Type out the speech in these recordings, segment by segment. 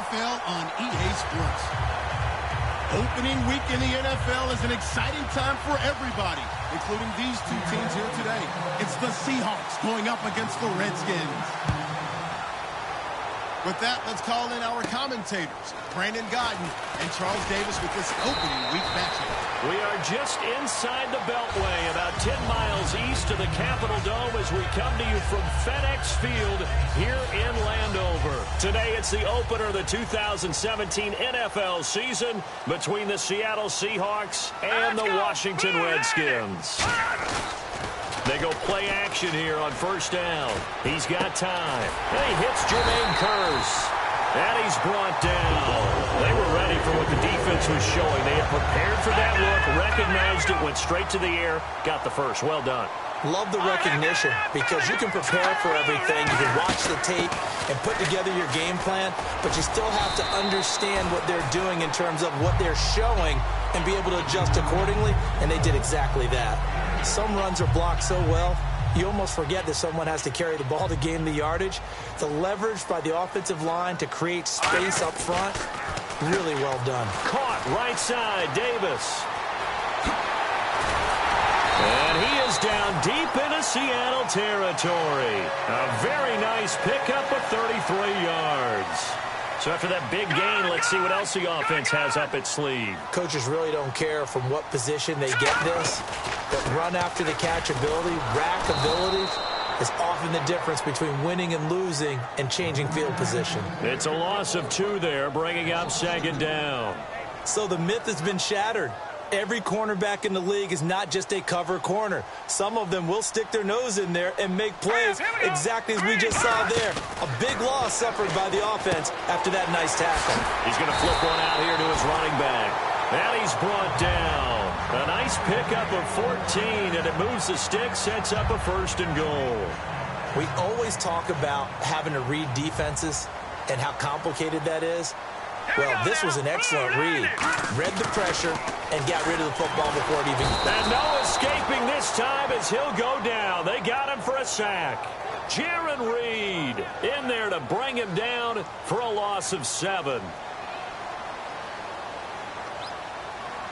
NFL on EA Sports. Opening week in the NFL is an exciting time for everybody, including these two teams here today. It's the Seahawks going up against the Redskins. With that, let's call in our commentators, Brandon Godden and Charles Davis, with this opening week matchup. We are just inside the Beltway, about 10 miles east of the Capitol Dome as we come to you from FedEx Field here in Landover. Today, it's the opener of the 2017 NFL season between the Seattle Seahawks and the Washington Redskins. They go play action here on first down. He's got time. And he hits Jermaine Kearse. And he's brought down. They were ready for what the defense was showing. They had prepared for that look, recognized it, went straight to the air, got the first. Well done. Love the recognition because you can prepare for everything. You can watch the tape and put together your game plan, but you still have to understand what they're doing in terms of what they're showing and be able to adjust accordingly, and they did exactly that. Some runs are blocked so well, you almost forget that someone has to carry the ball to gain the yardage. The leverage by the offensive line to create space up front, really well done. Caught right side, Davis. And he is down deep into Seattle territory. A very nice pickup of 33 yards. So after that big gain, let's see what else the offense has up its sleeve. Coaches really don't care from what position they get this, but run after the catch ability, rack ability, is often the difference between winning and losing and changing field position. It's a loss of 2 there, bringing up second down. So the myth has been shattered. Every cornerback in the league is not just a cover corner. Some of them will stick their nose in there and make plays exactly as we just saw there. A big loss suffered by the offense after that nice tackle. He's going to flip one out here to his running back. And he's brought down. A nice pickup of 14, and it moves the stick, sets up a first and goal. We always talk about having to read defenses and how complicated that is. Well, this was an excellent read. Read the pressure and got rid of the football before it even... And no escaping this time as he'll go down. They got him for a sack. Jaron Reed in there to bring him down for a loss of 7.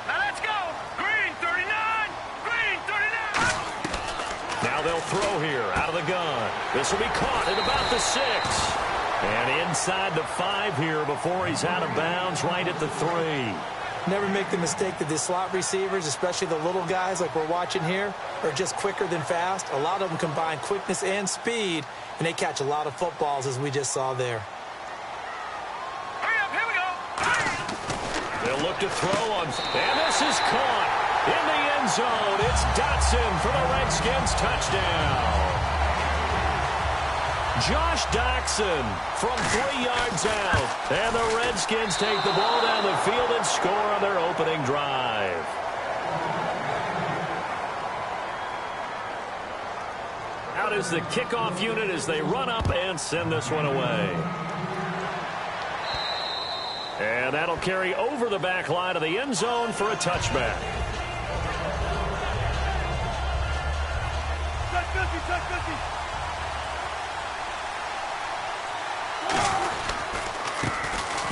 Now let's go. Green 39. Green 39. Now they'll throw here out of the gun. This will be caught at about the 6. And inside the 5 here before he's out of bounds, right at the 3. Never make the mistake that the slot receivers, especially the little guys like we're watching here, are just quicker than fast. A lot of them combine quickness and speed, and they catch a lot of footballs, as we just saw there. Hurry up, here we go. They'll look to throw on, and this is caught in the end zone. It's Dotson for the Redskins touchdown. Josh Doctson from 3 yards out. And the Redskins take the ball down the field and score on their opening drive. Out is the kickoff unit as they run up and send this one away. And that'll carry over the back line of the end zone for a touchback. Touch 50.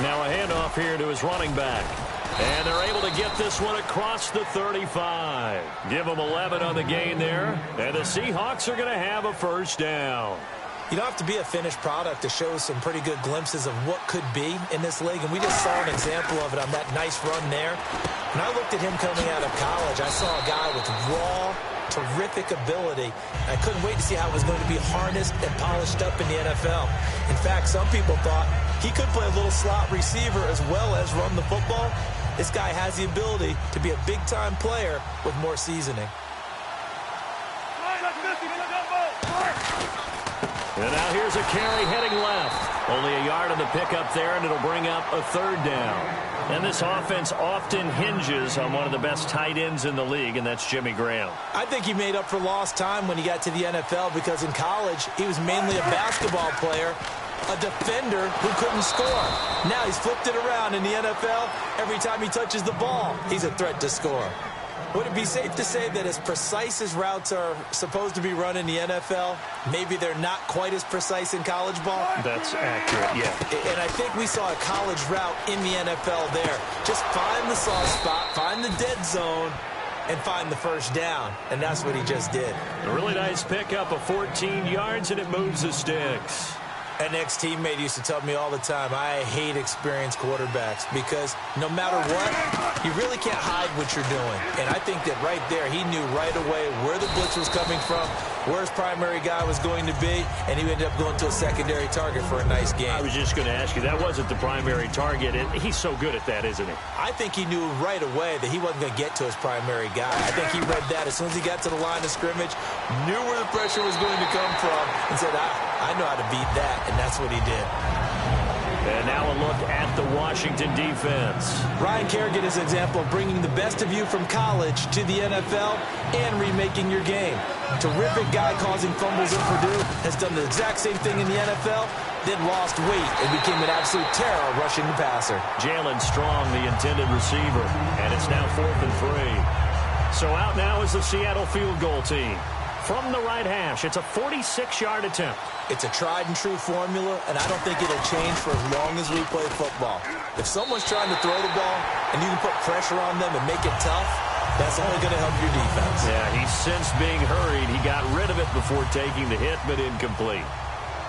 Now a handoff here to his running back. And they're able to get this one across the 35. Give them 11 on the gain there. And the Seahawks are going to have a first down. You don't have to be a finished product to show some pretty good glimpses of what could be in this league. And we just saw an example of it on that nice run there. When I looked at him coming out of college, I saw a guy with raw, terrific ability. I couldn't wait to see how it was going to be harnessed and polished up in the NFL. In fact, some people thought he could play a little slot receiver as well as run the football. This guy has the ability to be a big-time player with more seasoning. And now here's a carry heading left. Only a yard on the pickup there, and it'll bring up a third down. And this offense often hinges on one of the best tight ends in the league, and that's Jimmy Graham. I think he made up for lost time when he got to the NFL because in college, he was mainly a basketball player, a defender who couldn't score. Now he's flipped it around in the NFL. Every time he touches the ball, he's a threat to score. Would it be safe to say that as precise as routes are supposed to be run in the NFL, maybe they're not quite as precise in college ball? That's accurate, yeah. And I think we saw a college route in the NFL there. Just find the soft spot, find the dead zone, and find the first down. And that's what he just did. A really nice pickup of 14 yards, and it moves the sticks. An ex-teammate used to tell me all the time, I hate experienced quarterbacks because no matter what, you really can't hide what you're doing. And I think that right there, he knew right away where the blitz was coming from, where his primary guy was going to be, and he ended up going to a secondary target for a nice game. I was just going to ask you, that wasn't the primary target, and he's so good at that, isn't he? I think he knew right away that he wasn't going to get to his primary guy. I think he read that as soon as he got to the line of scrimmage, knew where the pressure was going to come from, and said, I know how to beat that, and that's what he did. And now a look at the Washington defense. Ryan Kerrigan is an example of bringing the best of you from college to the NFL and remaking your game. Terrific guy causing fumbles at Purdue, has done the exact same thing in the NFL, then lost weight and became an absolute terror rushing the passer. Jalen Strong, the intended receiver, and it's now 4th and 3. So out now is the Seattle field goal team. From the right hash, it's a 46-yard attempt. It's a tried-and-true formula, and I don't think it'll change for as long as we play football. If someone's trying to throw the ball and you can put pressure on them and make it tough, that's only going to help your defense. Yeah, he's since being hurried. He got rid of it before taking the hit, but incomplete.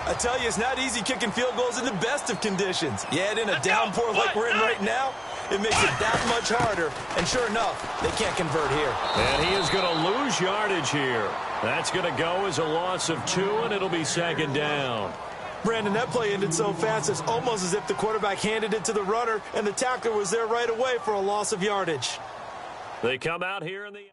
I tell you, it's not easy kicking field goals in the best of conditions. Yet in a downpour like we're in right now, it makes it that much harder. And sure enough, they can't convert here. And he is going to lose yardage here. That's going to go as a loss of 2, and it'll be 2nd down. Brandon, that play ended so fast, it's almost as if the quarterback handed it to the runner, and the tackler was there right away for a loss of yardage. They come out here in the...